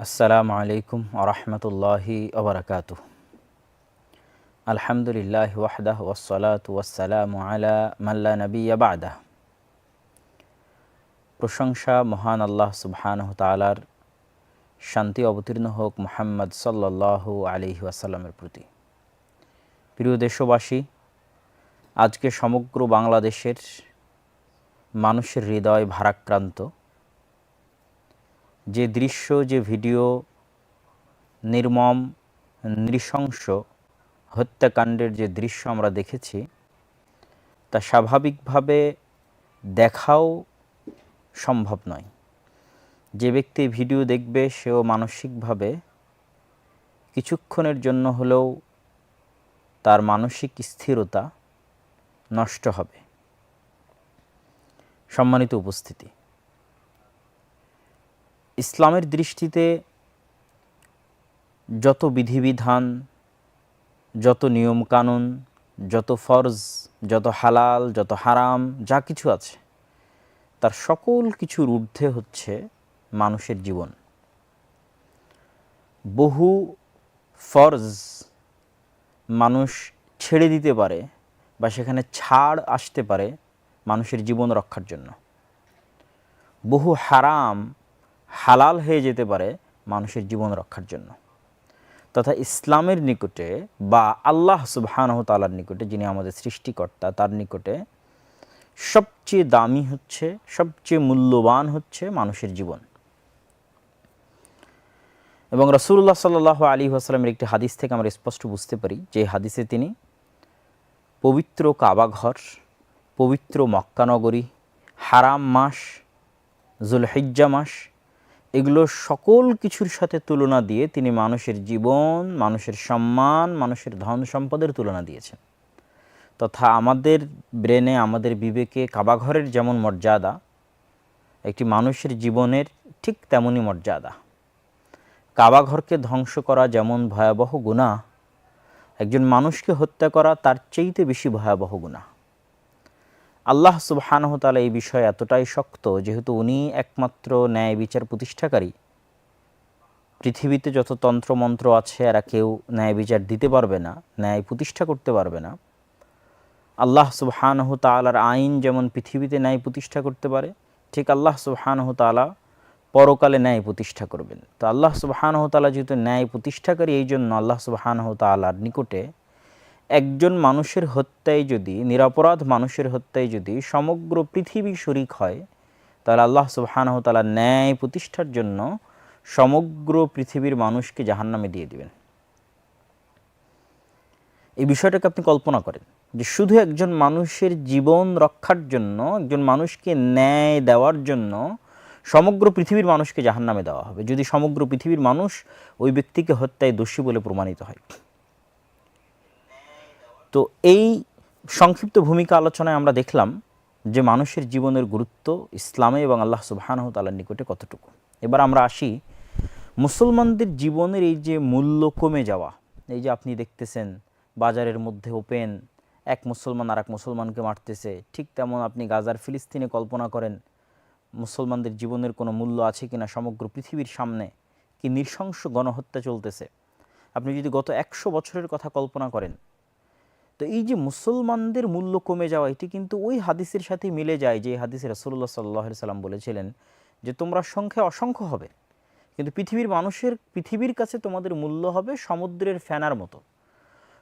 আসসালামু আলাইকুম ওরহমতুল্লাহি ওবরাকাতুহ। আলহামদুলিল্লাহ ওয়াহদাহ ওয়াসসালাতু ওয়াসসালামু আলা মাল্লা নবিয়্যা বা'দাহ। প্রশংসা মহান আল্লাহ সুবহানাহু তাআলার, শান্তি অবতীর্ণ হোক মুহাম্মদ সাল্লাল্লাহু আলাইহি ওয়াসাল্লামের প্রতি। প্রিয় দেশবাসী, আজকে সমগ্র বাংলাদেশের মানুষের হৃদয় ভারাক্রান্ত। যে দৃশ্য, যে ভিডিও, নির্মম নৃশংস হত্যাকাণ্ডের যে দৃশ্য আমরা দেখেছি, তা স্বাভাবিকভাবে দেখাও সম্ভব নয়। যে ব্যক্তি ভিডিও দেখবে সেও মানসিকভাবে কিছুক্ষণের জন্য হলেও তার মানসিক স্থিরতা নষ্ট হবে। সম্মানিত উপস্থিতি, ইসলামের দৃষ্টিতে যত বিধিবিধান, যত নিয়মকানুন, যত ফরজ, যত হালাল, যত হারাম, যা কিছু আছে, তার সকল কিছুর ঊর্ধ্বে হচ্ছে মানুষের জীবন। বহু ফরজ মানুষ ছেড়ে দিতে পারে বা সেখানে ছাড় আসতে পারে মানুষের জীবন রক্ষার জন্য। বহু হারাম হালাল হয়ে যেতে পারে মানুষের জীবন রক্ষার জন্য। তথা ইসলামের নিকটে বা আল্লাহ সুবহানাহু তাআলার নিকটে, যিনি আমাদের সৃষ্টিকর্তা, তার নিকটে সবচেয়ে দামি হচ্ছে, সবচেয়ে মূল্যবান হচ্ছে মানুষের জীবন। এবং রাসূলুল্লাহ সাল্লাল্লাহু আলাইহি ওয়াসাল্লামের একটি হাদিস থেকে আমরা স্পষ্ট বুঝতে পারি, যে হাদিসে তিনি পবিত্র কাবা ঘর, পবিত্র মক্কা নগরী, হারাম মাস, যুলহিজ্জা মাস, এগুলো সকল কিছুর সাথে তুলনা দিয়ে তিনি মানুষের জীবন, মানুষের সম্মান, মানুষের ধন সম্পদের তুলনা দিয়েছেন। তথা আমাদের ব্রেনে, আমাদের বিবেকে কাবাঘরের যেমন মর্যাদা, একটি মানুষের জীবনের ঠিক তেমনই মর্যাদা। কাবাঘরকে ধ্বংস করা যেমন ভয়াবহ গুনাহ, একজন মানুষকে হত্যা করা তার চেয়েতে বেশি ভয়াবহ গুনাহ। আল্লাহ সুবহানাহু তাআলা এই বিষয়ে এতটাই শক্ত, যেহেতু উনি একমাত্র ন্যায় বিচার প্রতিষ্ঠাকারী। পৃথিবীতে যত তন্ত্রমন্ত্র আছে, এরা কেউ ন্যায় বিচার দিতে পারবে না, ন্যায় প্রতিষ্ঠা করতে পারবে না। আল্লাহ সুবহানাহু তাআলার আইন যেমন পৃথিবীতে ন্যায় প্রতিষ্ঠা করতে পারে, ঠিক আল্লাহ সুবহানাহু তাআলা পরকালে ন্যায় প্রতিষ্ঠা করবেন। তো আল্লাহ সুবহানাহু তাআলা যেহেতু ন্যায় প্রতিষ্ঠাকারী, এই জন্য আল্লাহ সুবহানাহু তাআলার নিকটে একজন মানুষের হত্যায় যদি, নিরপরাধ মানুষের হত্যায় যদি সমগ্র পৃথিবী শরিক হয়, তাহলে আল্লাহ সুবহানাহু তাআলা ন্যায় প্রতিষ্ঠার জন্য সমগ্র পৃথিবীর মানুষকে জাহান্নামে দিয়ে দিবেন। এই বিষয়টাকে আপনি কল্পনা করেন, যে শুধু একজন মানুষের জীবন রক্ষার জন্য, একজন মানুষকে ন্যায় দেওয়ার জন্য সমগ্র পৃথিবীর মানুষকে জাহান্নামে দেওয়া হবে, যদি সমগ্র পৃথিবীর মানুষ ওই ব্যক্তিকে হত্যায় দোষী বলে প্রমাণিত হয়। তো এই সংক্ষিপ্ত ভূমিকা আলোচনায় আমরা দেখলাম যে মানুষের জীবনের গুরুত্ব ইসলামে এবং আল্লাহ সুবহানাহু তাআলার নিকটে কতটুকু। এবার আমরা আসি মুসলমানদের জীবনের এই যে মূল্য কমে যাওয়া। এই যে আপনি দেখতেছেন বাজারের মধ্যে ওপেন, এক মুসলমান আর এক মুসলমানকে মারতেছে, ঠিক তেমন আপনি গাজার ফিলিস্তিনে কল্পনা করেন মুসলমানদের জীবনের কোনো মূল্য আছে কিনা। সমগ্র পৃথিবীর সামনে কি নৃশংস গণহত্যা চলতেছে। আপনি যদি গত 100 বছরের কথা কল্পনা করেন, তো এই যে মুসলমানদের মূল্য কমে যাওয়া, এটি কিন্তু ওই হাদিসের সাথে মিলে যায় যে হাদিসে রাসূলুল্লাহ সাল্লাল্লাহু আলাইহি সাল্লাম বলেছিলেন যে তোমরা সংখ্যায় অসংখ্য হবে, কিন্তু পৃথিবীর কাছে তোমাদের মূল্য হবে সমুদ্রের ফেনার মতো।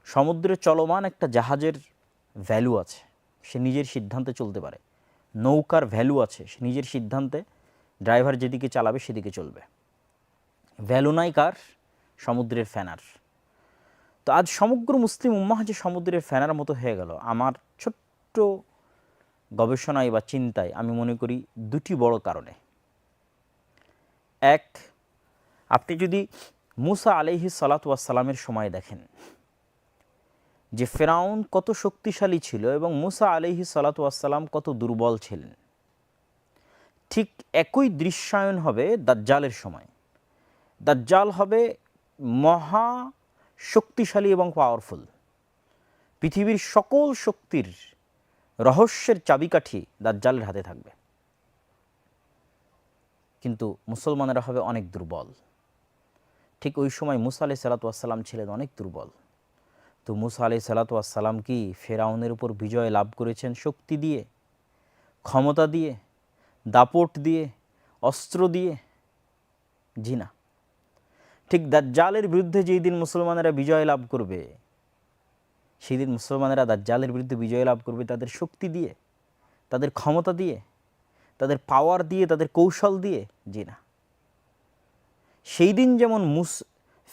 সমুদ্রে চলমান একটা জাহাজের ভ্যালু আছে, সে নিজের সিদ্ধান্তে চলতে পারে। নৌকার ভ্যালু আছে, সে নিজের সিদ্ধান্তে, ড্রাইভার যেদিকে চালাবে সেদিকে চলবে। ভ্যালু নাই কার? সমুদ্রের ফেনার। তো আজ সমগ্র মুসলিম উম্মাহ যে সমুদ্রের ফেনার মতো হয়ে গেল, আমার ছোট্ট গবেষণায় বা চিন্তায় আমি মনে করি দুটি বড় কারণে। এক, আপনি যদি মুসা আলাইহিস সালাতু ওয়াস সালামের সময় দেখেন যে ফেরাউন কত শক্তিশালী ছিল এবং মুসা আলাইহিস সালাতু ওয়াস সালাম কত দুর্বল ছিলেন, ঠিক একই দৃশ্যায়ন হবে দাজ্জালের সময়। দাজ্জাল হবে মহা শক্তিশালী এবং পাওয়ারফুল। পৃথিবীর সকল শক্তির রহস্যের চাবিকাঠি দাজ্জালের হাতে থাকবে, কিন্তু মুসলমানেরা হবে অনেক দুর্বল। ঠিক ওই সময় মুসা আলাইহিস সালাতু ওয়াস সালাম ছিলেন অনেক দুর্বল। তো মুসা আলাইহিস সালাতু ওয়াস সালাম কি ফেরাউনের উপর বিজয় লাভ করেছেন শক্তি দিয়ে, ক্ষমতা দিয়ে, দাপট দিয়ে, অস্ত্র দিয়ে? জি না। ঠিক দাজ্জালের বিরুদ্ধে যেই দিন মুসলমানেরা বিজয় লাভ করবে, সেই দিন মুসলমানেরা দাজ্জালের বিরুদ্ধে বিজয় লাভ করবে তাদের শক্তি দিয়ে, তাদের ক্ষমতা দিয়ে, তাদের পাওয়ার দিয়ে, তাদের কৌশল দিয়ে? জি না। সেই দিন যেমন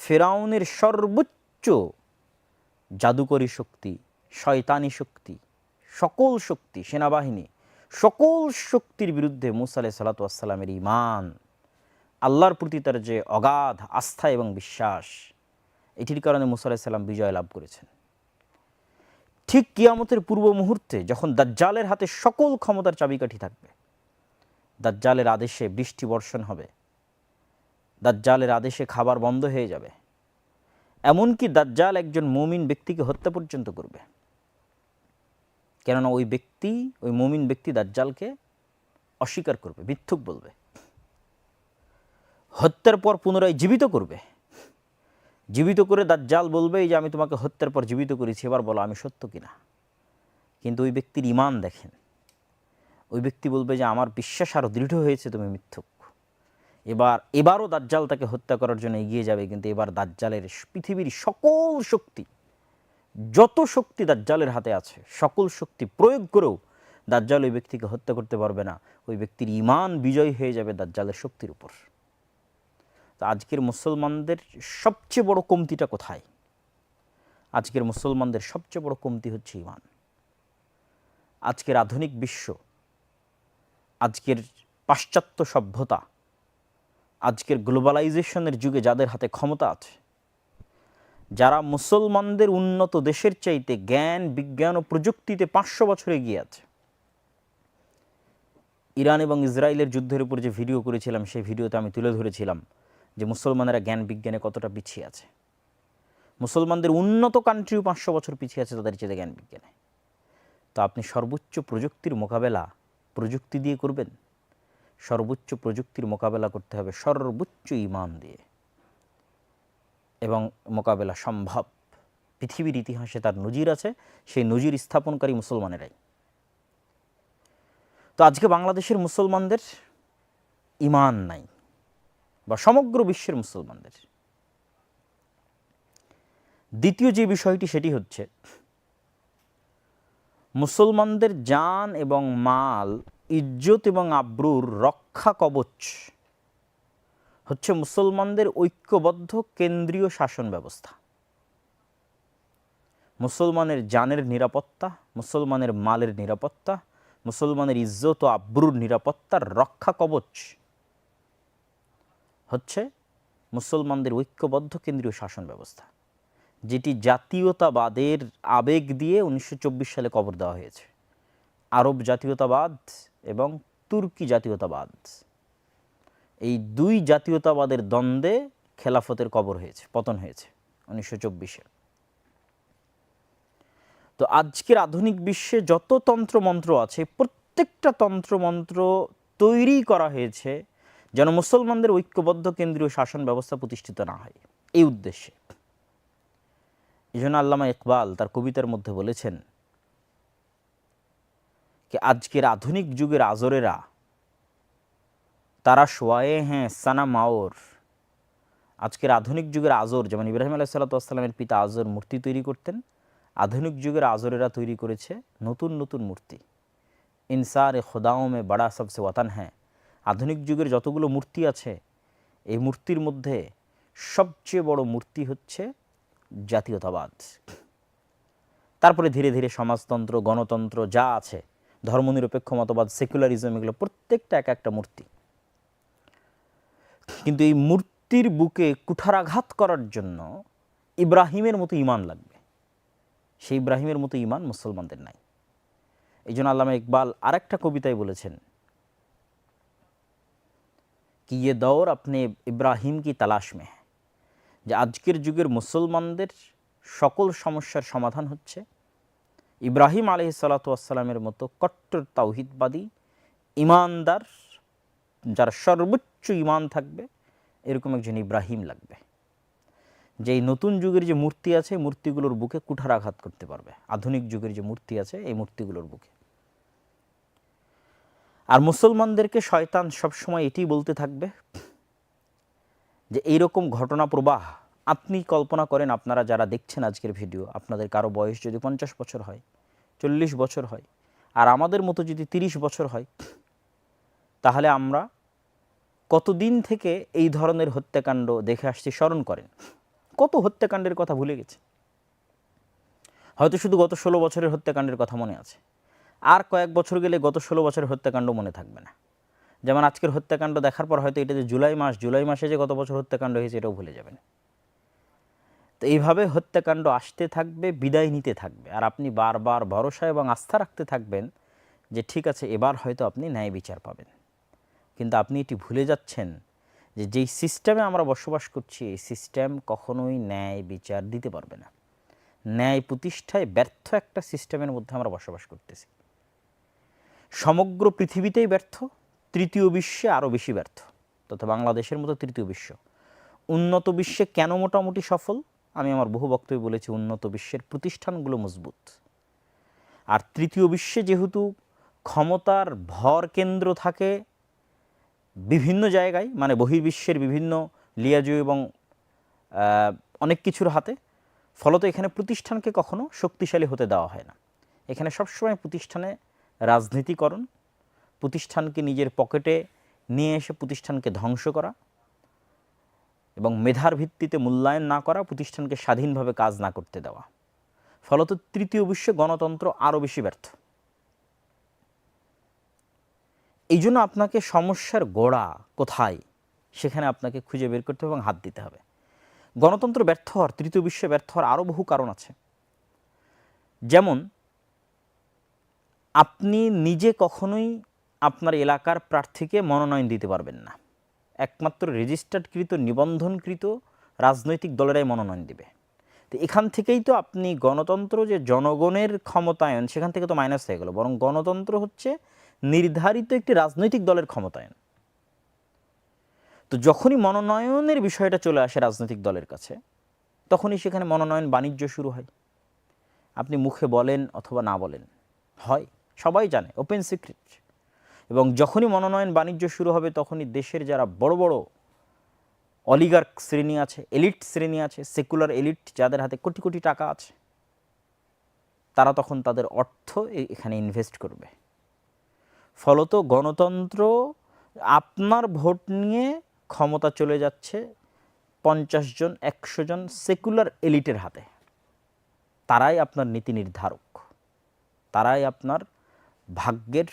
ফেরাউনের সর্বোচ্চ জাদুকরী শক্তি, শয়তানি শক্তি, সকল শক্তি, সেনাবাহিনী, সকল শক্তির বিরুদ্ধে মুসা আলাইহিস সালাতু ওয়াস সালামের ঈমান, আল্লাহর প্রতি তার যে অগাধ আস্থা এবং বিশ্বাস, এটির কারণে মুসা আলাইহিস সালাম বিজয় লাভ করেছেন। ঠিক কিয়ামতের পূর্ব মুহূর্তে যখন দাজ্জালের হাতে সকল ক্ষমতার চাবিকাঠি থাকবে, দাজ্জালের আদেশে বৃষ্টি বর্ষণ হবে, দাজ্জালের আদেশে খাবার বন্ধ হয়ে যাবে, এমনকি দাজ্জাল একজন মুমিন ব্যক্তিকে হত্যা পর্যন্ত করবে। কেননা ওই মুমিন ব্যক্তি দাজ্জালকে অস্বীকার করবে, মিথ্যুক বলবে, হত্যার পর পুনরায় জীবিত করবে। জীবিত করে দাজ্জাল বলবে যে আমি তোমাকে হত্যার পর জীবিত করেছি, এবার বলো আমি সত্য কিনা। কিন্তু ওই ব্যক্তির ঈমান দেখেন, ওই ব্যক্তি বলবে যে আমার বিশ্বাস আরও দৃঢ় হয়েছে, তুমি মিথ্যুক। এবারও দাজ্জাল তাকে হত্যা করার জন্য এগিয়ে যাবে, কিন্তু এবার দাজ্জালের পৃথিবীর সকল শক্তি, যত শক্তি দাজ্জালের হাতে আছে, সকল শক্তি প্রয়োগ করেও দাজ্জাল ওই ব্যক্তিকে হত্যা করতে পারবে না। ওই ব্যক্তির ঈমান বিজয় হয়ে যাবে দাজ্জালের শক্তির উপর। তো আজকের মুসলমানদের সবচেয়ে বড় কমতিটা কোথায়? আজকের মুসলমানদের সবচেয়ে বড় কমতি হচ্ছে ঈমান। আজকের আধুনিক বিশ্ব, আজকের পাশ্চাত্য সভ্যতা, আজকের গ্লোবালাইজেশনের যুগে যাদের হাতে ক্ষমতা আছে, যারা মুসলমানদের উন্নত দেশের চাইতে জ্ঞান, বিজ্ঞান ও প্রযুক্তিতে 500 বছর এগিয়ে আছে। ইরান এবং ইসরায়েলের যুদ্ধের উপর যে ভিডিও করেছিলাম, সেই ভিডিওতে আমি তুলে ধরেছিলাম যে মুসলমানেরা জ্ঞান বিজ্ঞানে কতটা পিছিয়ে আছে। মুসলমানদের উন্নত কান্ট্রিও 500 বছর পিছিয়ে আছে তাদের চেয়ে জ্ঞান বিজ্ঞানে। তো আপনি সর্বোচ্চ প্রযুক্তির মোকাবেলা প্রযুক্তি দিয়ে করবেন? সর্বোচ্চ প্রযুক্তির মোকাবেলা করতে হবে সর্বোচ্চ ঈমান দিয়ে, এবং মোকাবেলা সম্ভব। পৃথিবীর ইতিহাসে তার নজির আছে, সেই নজির স্থাপনকারী মুসলমানেরাই। তো আজকে বাংলাদেশের মুসলমানদের ঈমান নাই, বা সমগ্র বিশ্বের মুসলমানদের। দ্বিতীয় যে বিষয়টি, সেটি হচ্ছে মুসলমানদের জান এবং মাল, ইজ্জত এবং আব্রুর রক্ষা কবচ হচ্ছে মুসলমানদের ঐক্যবদ্ধ কেন্দ্রীয় শাসন ব্যবস্থা। মুসলমানের জানের নিরাপত্তা, মুসলমানের মালের নিরাপত্তা, মুসলমানের ইজ্জত ও আব্রুর নিরাপত্তার রক্ষা কবচ হচ্ছে মুসলমানদের ঐক্যবদ্ধ কেন্দ্রীয় শাসন ব্যবস্থা, যেটি জাতীয়তাবাদের আবেগ দিয়ে 1924 সালে কবর দেওয়া হয়েছে। আরব জাতীয়তাবাদ এবং তুর্কি জাতীয়তাবাদ, এই দুই জাতীয়তাবাদের দ্বন্দ্বে খেলাফতের কবর হয়েছে, পতন হয়েছে 1924-এ। তো আজকের আধুনিক বিশ্বে যত তন্ত্রমন্ত্র আছে, প্রত্যেকটা তন্ত্রমন্ত্র তৈরি করা হয়েছে যেন মুসলমানদের ঐক্যবদ্ধ কেন্দ্রীয় শাসন ব্যবস্থা প্রতিষ্ঠিত না হয়, এই উদ্দেশ্যে। এই জন্য আল্লামা ইকবাল তার কবিতার মধ্যে বলেছেন कि আজকের আধুনিক যুগের আজরেরা তারা শোয়ে হ্যাঁ সানাম আওর। আজকের আধুনিক যুগের আজর, যেমন ইব্রাহিম আলাইহিসসালামের পিতা আজর মূর্তি তৈরি করতেন, আধুনিক যুগের আজরেরা তৈরি করেছে নতুন নতুন মূর্তি। ইনসার খোদাও মে বড়া সবসে ওয়াতান হ্যাঁ। আধুনিক যুগের যতগুলো মূর্তি আছে, এই মূর্তির মধ্যে সবচেয়ে বড় মূর্তি হচ্ছে জাতীয়তাবাদ। তারপরে ধীরে ধীরে সমাজতন্ত্র, গণতন্ত্র যা আছে, ধর্মনিরপেক্ষ মতবাদ, সেকুলারিজম, এগুলো প্রত্যেকটা এক একটা মূর্তি। কিন্তু এই মূর্তির বুকে কুঠারাঘাত করার জন্য ইব্রাহিমের মতো ঈমান লাগবে। সেই ইব্রাহিমের মতো ঈমান মুসলমানদের নাই। এই জন্য আল্লামা ইকবাল আরেকটা কবিতায় বলেছেন कि ये दौर अपने इब्राहिम की तलाश में है, যে আজকের যুগের মুসলমানদের সকল সমস্যার সমাধান হচ্ছে ইব্রাহিম আলাইহিসসালাতু ওয়াসসালামের মতো কট্টর তাওহীদবাদী ঈমানদার, যার সর্বোচ্চ ঈমান থাকবে, এরকম একজন ইব্রাহিম লাগবে। যে এই নতুন যুগের যে মূর্তি আছে মূর্তিগুলোর বুকে কুঠারাঘাত করতে পারবে, আধুনিক যুগের যে মূর্তি আছে এই মূর্তিগুলোর বুকে। আর মুসলমানদেরকে শয়তান সবসময় এটাই বলতে থাকবে যে এইরকম ঘটনা প্রবাহ আপনি কল্পনা করেন, আপনারা যারা দেখছেন আজকের ভিডিও, আপনাদের কারো বয়স যদি 50 বছর হয়, 40 বছর হয়, আর আমাদের মতো যদি 30 বছর হয়, তাহলে আমরা কতদিন থেকে এই ধরনের হত্যাকাণ্ড দেখে আসছি স্মরণ করেন। কত হত্যাকাণ্ডের কথা ভুলে গেছে, হয়তো শুধু গত 16 বছরের হত্যাকাণ্ডের কথা মনে আছে, আর কয়েক বছর গেলে গত 16 বছরের হত্যাকাণ্ড মনে থাকবে না। যেমন আজকের হত্যাকাণ্ড দেখার পর হয়তো এটা যে জুলাই মাসে যে গত বছর হত্যাকাণ্ড হয়েছে এটাও ভুলে যাবেন। তো এইভাবে হত্যাকাণ্ড আসতে থাকবে, বিদায় নিতে থাকবে, আর আপনি বারবার ভরসা এবং আস্থা রাখতে থাকবেন যে ঠিক আছে এবার হয়তো আপনি ন্যায় বিচার পাবেন। কিন্তু আপনি এটি ভুলে যাচ্ছেন যে যেই সিস্টেমে আমরা বসবাস করছি এই সিস্টেম কখনোই ন্যায় বিচার দিতে পারবে না। ন্যায় প্রতিষ্ঠায় ব্যর্থ একটা সিস্টেমের মধ্যে আমরা বসবাস করতেছি। সমগ্র পৃথিবীতেই ব্যর্থ, তৃতীয় বিশ্বে আরও বেশি ব্যর্থ, তথা বাংলাদেশের মতো তৃতীয় বিশ্ব। উন্নত বিশ্বে কেন মোটামুটি সফল, আমি আমার বহু বক্তব্যে বলেছি, উন্নত বিশ্বের প্রতিষ্ঠানগুলো মজবুত। আর তৃতীয় বিশ্বে যেহেতু ক্ষমতার ভর কেন্দ্র থাকে বিভিন্ন জায়গায়, মানে বহির্বিশ্বের বিভিন্ন লিয়াজু এবং অনেক কিছুর হাতে, ফলত এখানে প্রতিষ্ঠানকে কখনো শক্তিশালী হতে দেওয়া হয় না। এখানে সবসময় প্রতিষ্ঠানে রাজনীতিকরণ, প্রতিষ্ঠানকে নিজের পকেটে নিয়ে এসে প্রতিষ্ঠানকে ধ্বংস করা এবং মেধার ভিত্তিতে মূল্যায়ন না করা, প্রতিষ্ঠানকে স্বাধীনভাবে কাজ না করতে দেওয়া, ফলত তৃতীয় বিশ্বে গণতন্ত্র আরও বেশি ব্যর্থ। এই জন্য আপনাকে সমস্যার গোড়া কোথায় সেখানে আপনাকে খুঁজে বের করতে হবে এবং হাত দিতে হবে। গণতন্ত্র ব্যর্থ হওয়ার, তৃতীয় বিশ্বে ব্যর্থ হওয়ার আরও বহু কারণ আছে। যেমন আপনি নিজে কখনোই আপনার এলাকার প্রার্থীকে মনোনয়ন দিতে পারবেন না, একমাত্র রেজিস্টার্ডকৃত নিবন্ধনকৃত রাজনৈতিক দলেরাই মনোনয়ন দিবে। তো এখান থেকেই তো আপনি গণতন্ত্র যে জনগণের ক্ষমতায়ন সেখান থেকে তো মাইনাস হয়ে গেল, বরং গণতন্ত্র হচ্ছে নির্ধারিত একটি রাজনৈতিক দলের ক্ষমতায়ন। তো যখনই মনোনয়নের বিষয়টা চলে আসে রাজনৈতিক দলের কাছে, তখনই সেখানে মনোনয়ন বাণিজ্য শুরু হয়। আপনি মুখে বলেন অথবা না বলেন, হয়, সবাই জানে, ওপেন সিক্রেট। এবং যখনই মনোনয়ন বাণিজ্য শুরু হবে তখনই দেশের যারা বড় বড় অলিগার্ক শ্রেণী আছে, এলিট শ্রেণী আছে, সেকুলার এলিট, যাদের হাতে কোটি কোটি টাকা আছে, তারা তখন তাদের অর্থ এখানে ইনভেস্ট করবে। ফলত গণতন্ত্র, আপনার ভোট নিয়ে ক্ষমতা চলে যাচ্ছে 50 জন 100 জন সেকুলার এলিটের হাতে। তারাই আপনার নীতি নির্ধারক, তারাই আপনার ভাগ্যের,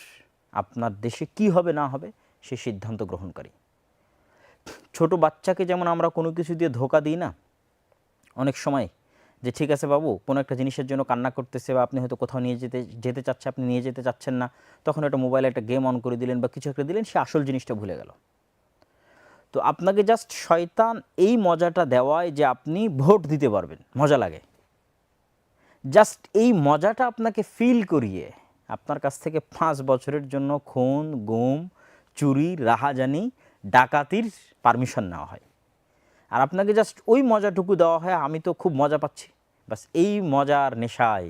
আপনার দেশে কি হবে না হবে সে সিদ্ধান্ত গ্রহণকারী। ছোট বাচ্চাকে যেমন আমরা কোনো কিছু দিয়ে ধোকা দিই না অনেক সময়, যে ঠিক আছে বাবু কোনো একটা জিনিসের জন্য কান্না করতেছে, বা আপনি হয়তো কোথাও নিয়ে যেতে চাচ্ছে, আপনি নিয়ে যেতে চাচ্ছেন না, তখন একটা মোবাইলে একটা গেম অন করে দিলেন বা কিছু একটা দিলেন, সে আসল জিনিসটা ভুলে গেল। তো আপনাকে জাস্ট শয়তান এই মজাটা দেওয়ায় যে আপনি ভোট দিতে পারবেন, মজা লাগে, জাস্ট এই মজাটা আপনাকে ফিল করিয়ে আপনার কাছ থেকে 5 বছরের জন্য খুন, গুম, চুরি, রাহাজানি, ডাকাতির পারমিশন নেওয়া হয়। আর আপনাকে জাস্ট ওই মজাটুকু দেওয়া হয়, আমি তো খুব মজা পাচ্ছি, বাস এই মজার নেশায়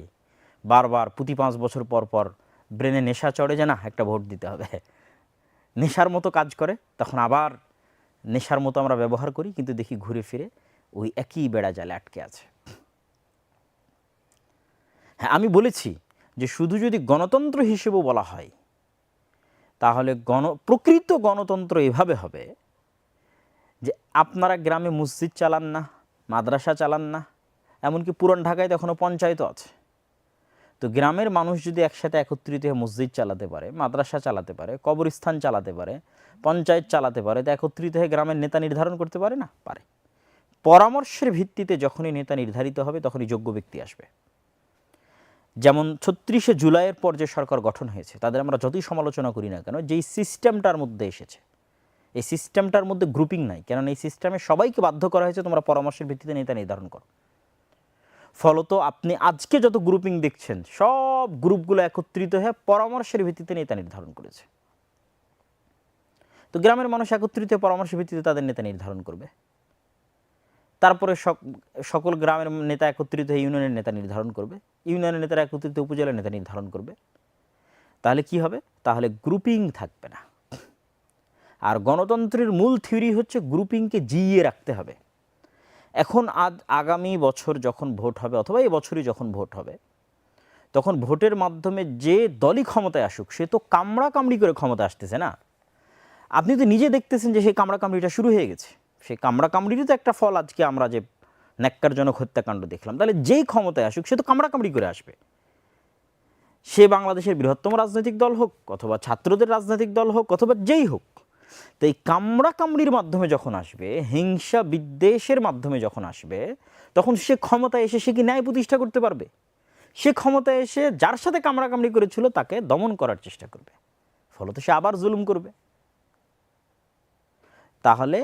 বারবার প্রতি 5 বছর পর পর ব্রেনে নেশা চড়ে যে না একটা ভোট দিতে হবে, নেশার মতো কাজ করে। তখন আবার নেশার মতো আমরা ব্যবহার করি, কিন্তু দেখি ঘুরে ফিরে ওই একই বেড়া জালে আটকে আছে। হ্যাঁ, আমি বলেছি যে শুধু যদি গণতন্ত্র হিসেবেও বলা হয় তাহলে প্রকৃত গণতন্ত্র এভাবে হবে যে আপনারা গ্রামে মসজিদ চালান না, মাদ্রাসা চালান না, এমনকি পুরান ঢাকায় তো এখনও পঞ্চায়েতও আছে। তো গ্রামের মানুষ যদি একসাথে একত্রিত হয়ে মসজিদ চালাতে পারে, মাদ্রাসা চালাতে পারে, কবরস্থান চালাতে পারে, পঞ্চায়েত চালাতে পারে, তো একত্রিত হয়ে গ্রামের নেতা নির্ধারণ করতে পারে না? পারে। পরামর্শের ভিত্তিতে যখনই নেতা নির্ধারিত হবে তখনই যোগ্য ব্যক্তি আসবে। যেমন 36শে জুলাইয়ের পর যে সরকার গঠন হয়েছে, তাদের আমরা যতই সমালোচনা করি না কেন, যেই সিস্টেমটার মধ্যে এসেছে, এই সিস্টেমটার মধ্যে গ্রুপিং নাই, কেননা এই সিস্টেমে সবাইকে বাধ্য করা হয়েছে তোমরা পরামর্শের ভিত্তিতে নেতা নির্ধারণ করো। ফলত আপনি আজকে যত গ্রুপিং দেখছেন সব গ্রুপগুলো একত্রিত হয়ে পরামর্শের ভিত্তিতে নেতা নির্ধারণ করেছে। তো গ্রামের মানুষ একত্রিত হয়ে পরামর্শের ভিত্তিতে তাদের নেতা নির্ধারণ করবে। তারপরে সকল গ্রামের নেতা একত্রিত হয়ে ইউনিয়নের নেতা নির্ধারণ করবে, ইউনিয়নের নেতারা একত্রিত উপজেলার নেতা নির্ধারণ করবে। তাহলে কি হবে? তাহলে গ্রুপিং থাকবে না। আর গণতন্ত্রের মূল থিওরি হচ্ছে গ্রুপিংকে জিইয়ে রাখতে হবে। এখন আগামী বছর যখন ভোট হবে, অথবা এই বছরই যখন ভোট হবে, তখন ভোটের মাধ্যমে যে দলই ক্ষমতায় আসুক সে তো কামড়াকামড়ি করে ক্ষমতা আসতেছে না। আপনি তো নিজে দেখতেছেন যে সেই কামড়াকামড়িটা শুরু হয়ে গেছে। সেই কামড়াকামড়িরই তো একটা ফল আজকে আমরা যে ন্যাক্কারজনক হত্যাকাণ্ড দেখলাম। তাহলে যেই ক্ষমতায় আসুক সে তো কামড়াকামড়ি করে আসবে। সে বাংলাদেশের বৃহত্তম রাজনৈতিক দল হোক, অথবা ছাত্রদের রাজনৈতিক দল হোক, অথবা যেই হোক, তো এই কামড়াকামড়ির মাধ্যমে যখন আসবে, হিংসা বিদ্বেষের মাধ্যমে যখন আসবে, তখন সে ক্ষমতায় এসে সে কি ন্যায় প্রতিষ্ঠা করতে পারবে? সে ক্ষমতায় এসে যার সাথে কামড়াকামড়ি করেছিল তাকে দমন করার চেষ্টা করবে, ফলত সে আবার জুলুম করবে। তাহলে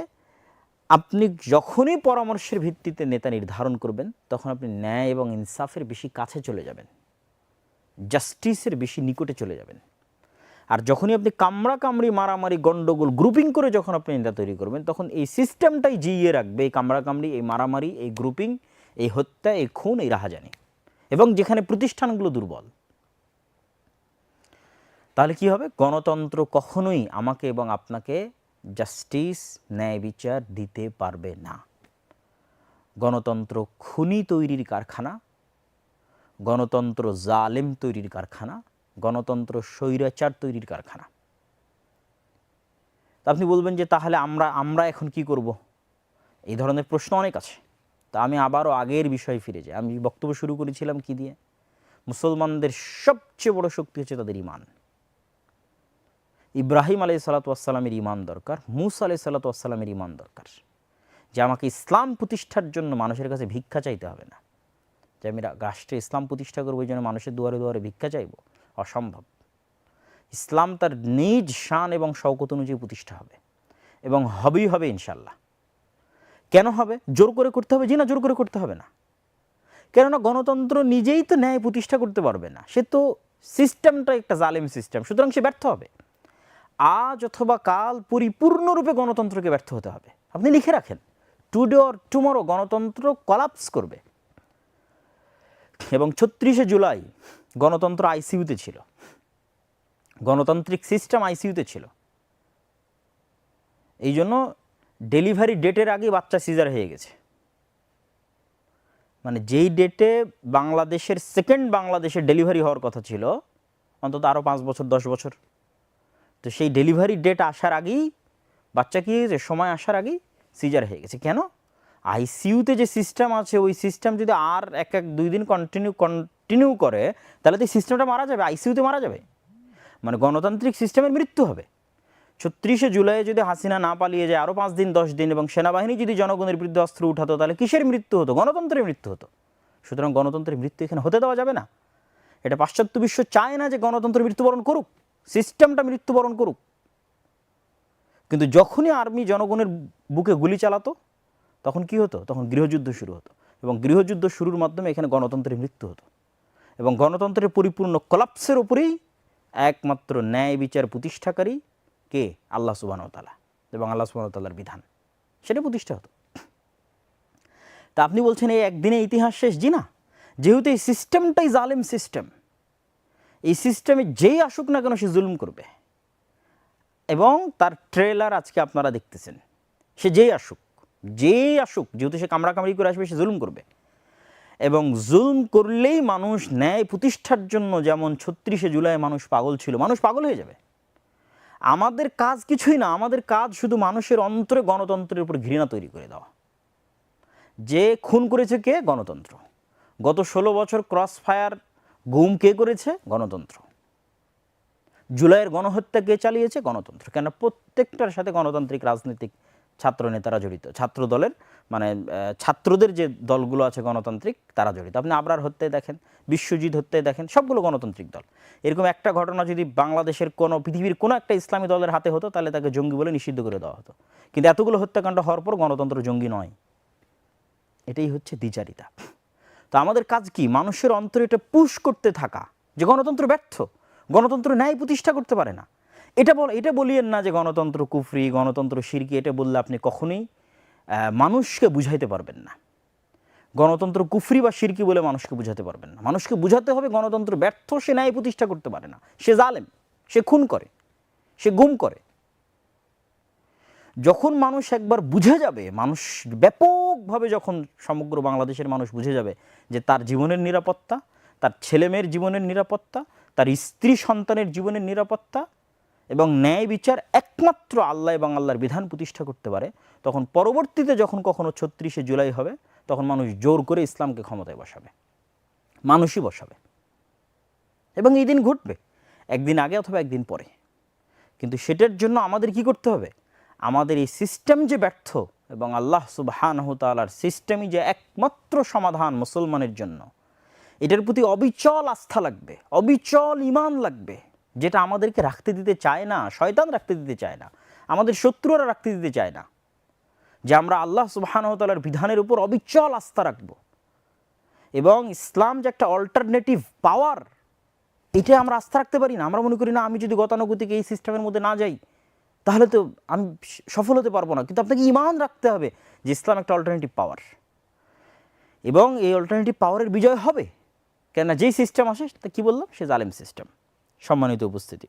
আপনি যখনই পরামর্শের ভিত্তিতে নেতা নির্ধারণ করবেন, তখন আপনি ন্যায় এবং ইনসাফের বেশি কাছে চলে যাবেন, জাস্টিসের বেশি নিকটে চলে যাবেন। আর যখনই আপনি কামড়াকামড়ি, মারামারি, গন্ডগোল, গ্রুপিং করে যখন আপনি নেতা তৈরি করবেন, তখন এই সিস্টেমটাই জিইয়ে রাখবে এই কামড়াকামড়ি, এই মারামারি, এই গ্রুপিং, এই হত্যা, এই খুন, এই রাহাজানি, এবং যেখানে প্রতিষ্ঠানগুলো দুর্বল। তাহলে কি হবে? গণতন্ত্র কখনোই আমাকে এবং আপনাকে জাস্টিস, ন্যায় বিচার দিতে পারবে না। গণতন্ত্র খুনি তৈরির কারখানা, গণতন্ত্র জালেম তৈরির কারখানা, গণতন্ত্র স্বৈরাচার তৈরির কারখানা। তা আপনি বলবেন যে তাহলে আমরা এখন কি করব? এই ধরনের প্রশ্ন অনেক আছে। তা আমি আবারও আগের বিষয়ে ফিরে যাই। আমি বক্তব্য শুরু করেছিলাম কি দিয়ে? মুসলমানদের সবচেয়ে বড় শক্তি হচ্ছে তাদের ঈমান। ইব্রাহিম আলাইহিসসালাতু ওয়াসসালামের ঈমান দরকার, মূসা আলাইহিসসালাতু ওয়াসসালামের ঈমান দরকার, যে আমাকে ইসলাম প্রতিষ্ঠার জন্য মানুষের কাছে ভিক্ষা চাইতে হবে না, যে আমি রাষ্ট্রে ইসলাম প্রতিষ্ঠা করবো এই জন্য মানুষের দুয়ারে দুয়ারে ভিক্ষা চাইব, অসম্ভব। ইসলাম তার নিজ শান এবং শওকত অনুযায়ী প্রতিষ্ঠা হবে, এবং হবেই হবে ইনশাল্লাহ। কেন হবে? জোর করে করতে হবে? জি না, জোর করে করতে হবে না। কেননা গণতন্ত্র নিজেই তো ন্যায় প্রতিষ্ঠা করতে পারবে না, সে তো সিস্টেমটা একটা জালেম সিস্টেম, সুতরাং সে ব্যর্থ হবে। আজ অথবা কাল পরিপূর্ণরূপে গণতন্ত্রকে ব্যর্থ হতে হবে। আপনি লিখে রাখেন, টুডে অর টুমরো গণতন্ত্র কলাপস করবে। এবং 36শে জুলাই গণতন্ত্র আইসিইউতে ছিল, গণতান্ত্রিক সিস্টেম আইসিইউতে ছিল। এই জন্য ডেলিভারি ডেটের আগে বাচ্চা সিজার হয়ে গেছে। মানে যেই ডেটে সেকেন্ড বাংলাদেশের ডেলিভারি হওয়ার কথা ছিল, অন্তত আরও 5 বছর 10 বছর, তো সেই ডেলিভারি ডেট আসার আগেই বাচ্চা কি হয়েছে, সময় আসার আগেই সিজার হয়ে গেছে। কেন? আইসিইউতে যে সিস্টেম আছে, ওই সিস্টেম যদি আর 1-2 দিন কন্টিনিউ করে, তাহলে তো এই সিস্টেমটা মারা যাবে, আইসিইউতে মারা যাবে। মানে গণতান্ত্রিক সিস্টেমের মৃত্যু হবে। 36শে জুলাই যদি হাসিনা না পালিয়ে যায় আরও 5 দিন 10 দিন, এবং সেনাবাহিনী যদি জনগণের বিরুদ্ধে অস্ত্র উঠাতো, তাহলে কিসের মৃত্যু হতো? গণতন্ত্রের মৃত্যু হতো। সুতরাং গণতন্ত্রের মৃত্যু এখানে হতে দেওয়া যাবে না। এটা পাশ্চাত্য বিশ্ব চায় না যে গণতন্ত্র মৃত্যুবরণ করুক, সিস্টেমটা মৃত্যুবরণ করুক। কিন্তু যখনই আর্মি জনগণের বুকে গুলি চালাতো, তখন কি হতো? তখন গৃহযুদ্ধ শুরু হতো, এবং গৃহযুদ্ধ শুরুর মাধ্যমে এখানে গণতন্ত্রের মৃত্যু হতো। এবং গণতন্ত্রের পরিপূর্ণ কলাপসের উপরেই একমাত্র ন্যায় বিচার প্রতিষ্ঠাকারী কে? আল্লাহ সুবহানাহু ওয়া তাআলা, এবং আল্লাহ সুবহানাহু ওয়া তাআলার বিধান, সেটা প্রতিষ্ঠা হতো। তা আপনি বলছেন এই একদিনে ইতিহাস শেষ? জি না, যেহেতু এই সিস্টেমটাই জালেম সিস্টেম, এই সিস্টেমে যেই আসুক না কেন সে জুলুম করবে, এবং তার ট্রেলার আজকে আপনারা দেখতেছেন। সে যেই আসুক, যেহেতু সে কামড়াকামড়ি করে আসবে, সে জুলুম করবে। এবং জুলুম করলেই মানুষ ন্যায় প্রতিষ্ঠার জন্য, যেমন 36শে জুলাই মানুষ পাগল ছিল, মানুষ পাগল হয়ে যাবে। আমাদের কাজ কিছুই না, আমাদের কাজ শুধু মানুষের অন্তরে গণতন্ত্রের উপর ঘৃণা তৈরি করে দেওয়া। যে খুন করেছে কে? গণতন্ত্র। গত 16 বছর ক্রস ফায়ার গুম কে করেছে? গণতন্ত্র। জুলাইয়ের গণহত্যা কে চালিয়েছে? গণতন্ত্র। কেন? প্রত্যেকটার সাথে গণতান্ত্রিক রাজনৈতিক ছাত্র নেতারা জড়িত, ছাত্র দলের মানে ছাত্রদের যে দলগুলো আছে গণতান্ত্রিক, তারা জড়িত। আপনি আবরার হত্যায় দেখেন, বিশ্বজিৎ হত্যায় দেখেন, সবগুলো গণতান্ত্রিক দল। এরকম একটা ঘটনা যদি বাংলাদেশের কোনো, পৃথিবীর কোনো একটা ইসলামী দলের হাতে হতো, তাহলে তাকে জঙ্গি বলে নিষিদ্ধ করে দেওয়া হতো। কিন্তু এতগুলো হত্যাকাণ্ড হওয়ার পর গণতন্ত্র জঙ্গি নয়। এটাই হচ্ছে দ্বিচারিতা। তো আমাদের কাজ কি? মানুষের অন্তরে এটা পুশ করতে থাকা যে গণতন্ত্র ব্যর্থ, গণতন্ত্র ন্যায় প্রতিষ্ঠা করতে পারে না। এটা বলিয়েন না যে গণতন্ত্র কুফরি, গণতন্ত্র শিরকি। এটা বললে আপনি কখনোই মানুষকে বুঝাইতে পারবেন না। গণতন্ত্র কুফরি বা শিরকি বলে মানুষকে বুঝাতে পারবেন না। মানুষকে বুঝাতে হবে গণতন্ত্র ব্যর্থ, সে ন্যায় প্রতিষ্ঠা করতে পারে না, সে জালেম, সে খুন করে, সে গুম করে। যখন মানুষ একবার বুঝে যাবে, মানুষ ব্যাপকভাবে যখন সমগ্র বাংলাদেশের মানুষ বুঝে যাবে যে তার জীবনের নিরাপত্তা, তার ছেলেমেয়ের জীবনের নিরাপত্তা, তার স্ত্রী সন্তানের জীবনের নিরাপত্তা এবং ন্যায় বিচার একমাত্র আল্লাহ এবং আল্লাহর বিধান প্রতিষ্ঠা করতে পারে, তখন পরবর্তীতে যখন কখনো ৩৬শে জুলাই হবে, তখন মানুষ জোর করে ইসলামকে ক্ষমতায় বসাবে, মানুষই বসাবে। এবং এই দিন ঘটবে একদিন আগে অথবা একদিন পরে। কিন্তু সেটার জন্য আমাদের কি করতে হবে? আমাদের এই সিস্টেম যে ব্যর্থ এবং আল্লাহ সুবহানাহু ওয়া তাআলার সিস্টেমই যে একমাত্র সমাধান মুসলমানের জন্য, এটার প্রতি অবিচল আস্থা লাগবে, অবিচল ঈমান লাগবে, যেটা আমাদেরকে রাখতে দিতে চায় না, শয়তান রাখতে দিতে চায় না, আমাদের শত্রুরা রাখতে দিতে চায় না, যে আমরা আল্লাহ সুবহানাহু ওয়া তাআলার বিধানের উপর অবিচল আস্থা রাখব। এবং ইসলাম যে একটা অল্টারনেটিভ পাওয়ার, এটা আমরা আস্থা রাখতে পারি না। আমরা মনে করি না, আমি যদি গতানুগতিক এই সিস্টেমের মধ্যে না যাই তাহলে তো আমি সফল হতে পারবো না। কিন্তু আপনাকে ঈমান রাখতে হবে যে ইসলাম একটা অল্টারনেটিভ পাওয়ার, এবং এই অল্টারনেটিভ পাওয়ারের বিজয় হবে। কেননা যেই সিস্টেম আসে তা কী বললাম, সে জালেম সিস্টেম। সম্মানিত উপস্থিতি,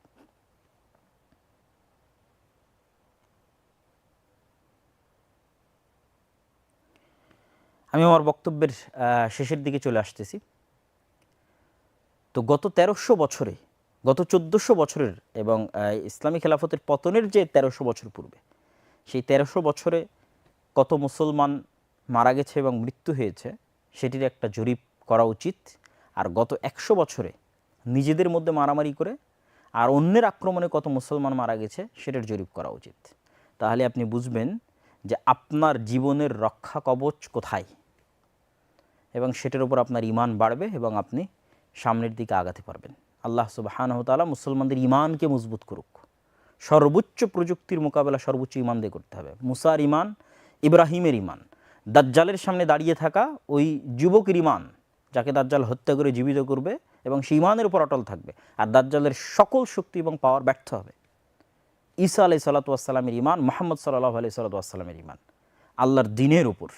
আমি আমার বক্তব্যের শেষের দিকে চলে আসতেছি। তো গত ১৩০০ বছরে, গত ১৪০০ বছরের এবং ইসলামী খেলাফতের পতনের যে ১৩০০ বছর পূর্বে, সেই ১৩০০ বছরে কত মুসলমান মারা গেছে এবং মৃত্যু হয়েছে সেটির একটা জরিপ করা উচিত। আর গত ১০০ বছরে নিজেদের মধ্যে মারামারি করে আর অন্যের আক্রমণে কত মুসলমান মারা গেছে সেটার জরিপ করা উচিত। তাহলে আপনি বুঝবেন যে আপনার জীবনের রক্ষা কবচ কোথায়, এবং সেটার উপর আপনার ঈমান বাড়বে এবং আপনি সামনের দিকে আগাতে পারবেন। আল্লাহ সুবহানাহু ওয়া তাআলা মুসলমানদের ঈমানকে মজবুত করুক। সর্বোচ্চ প্রযুক্তির মোকাবেলা সর্বোচ্চ ঈমান দিয়ে করতে হবে। মুসার ঈমান, ইব্রাহিমের ঈমান, দাজ্জালের সামনে দাঁড়িয়ে থাকা ওই যুবকের ঈমান, যাকে দাজ্জাল হত্যা করে জীবিত করবে, এবং সেই ঈমানের উপর অটল থাকবে। আর দাজ্জালের সকল শক্তি এবং পাওয়ার ব্যর্থ হবে। ঈসা আলাইহিস সালাতু ওয়াস সালামের ঈমান, মুহাম্মদ সাল্লাল্লাহু আলাইহি ওয়াস সাল্লামের ঈমান, আল্লাহর দ্বীনের উপর,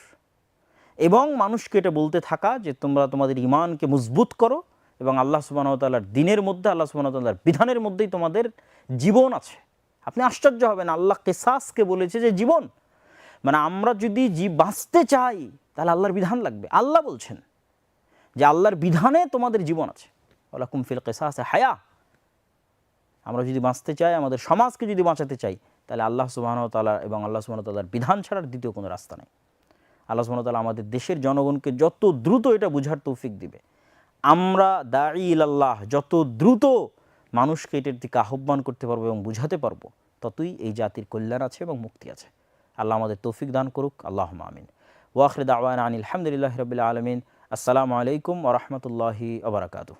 এবং মানুষকে এটা বলতে থাকা যে তোমরা তোমাদের ঈমানকে মজবুত করো এবং আল্লাহ সুবহানাহু ওয়া তাআলার দ্বীনের মধ্যে, আল্লাহ সুবহানাহু ওয়া তাআলার বিধানের মধ্যেই তোমাদের জীবন আছে। আপনি আশ্চর্য হবেন, আল্লাহ কিসাসকে বলেছে যে জীবন, মানে আমরা যদি বাঁচতে চাই তাহলে আল্লাহর বিধান লাগবে। আল্লাহ বলছেন যে আল্লাহর বিধানে তোমাদের জীবন আছে, ওয়ালাকুম ফিল কিসাসি হায়া। আমরা যদি বাঁচতে চাই, আমাদের সমাজকে যদি বাঁচাতে চাই, তাহলে আল্লাহ সুবহানাহু ওয়া তাআলা এবং আল্লাহ সুবহানাহু ওয়া তাআলার বিধান ছাড়ার দ্বিতীয় কোনো রাস্তা নেই। আল্লাহ সুবহানাহু ওয়া তাআলা আমাদের দেশের জনগণকে যত দ্রুত এটা বুঝার তৌফিক দিবে, আমরা দাঈ ইলাল্লাহ যত দ্রুত মানুষকে এটার দিকে আহ্বান করতে পারবো এবং বুঝাতে পারবো, ততই এই জাতির কল্যাণ আছে এবং মুক্তি আছে। আল্লাহ আমাদের তৌফিক দান করুক। আল্লাহুম্মা আমিন। ওয়া আখিরু দাওয়ানা আনিল হামদুলিল্লাহি রাব্বিল আলামিন। আসসালামু আলাইকুম ওয়া রাহমাতুল্লাহি ওয়া বারাকাতুহু।